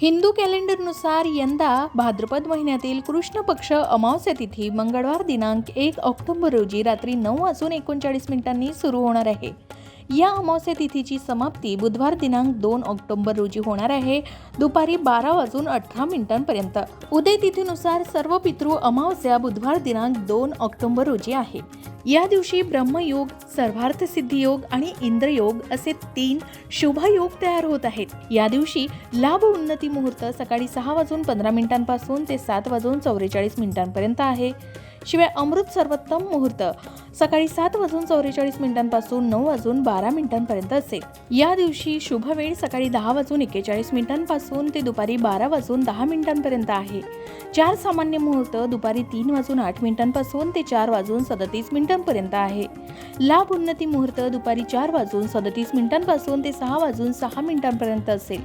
हिंदू कॅलेंडरनुसार यंदा भाद्रपद महिन्यातील कृष्ण पक्ष अमावस्या तिथी मंगळवार दिनांक 1 ऑक्टोबर रोजी रात्री 9:39 सुरू होणार आहे। या अमावस्या तिथीची समाप्ती बुधवार दिनांक 2 ऑक्टोबर रोजी होणार आहे, दुपारी 12:18 उदय तिथीनुसार सर्व पितृ अमावस्या बुधवार दिनांक 2 ऑक्टोबर रोजी आहे। या दिवशी ब्रह्मयोग, सर्वार्थ सिद्धी योग आणि इंद्रयोग असे 3 शुभयोग तयार होत आहेत। या दिवशी लाभ उन्नती मुहूर्त सकाळी 6:15 पासून ते 7:44 आहे। शिवाय अमृत सर्वोत्तम मुहूर्त सकाळी 7:44 पासून 9:12 असेल। या दिवशी शुभ वेळ सकाळी 10:41 पासून ते दुपारी 12:10 आहे। 4 सामान्य मुहूर्त दुपारी 3:08 पासून ते 4:37 आहे। लाभ उन्नती मुहूर्त दुपारी 4:37 पासून ते 6:06 असेल।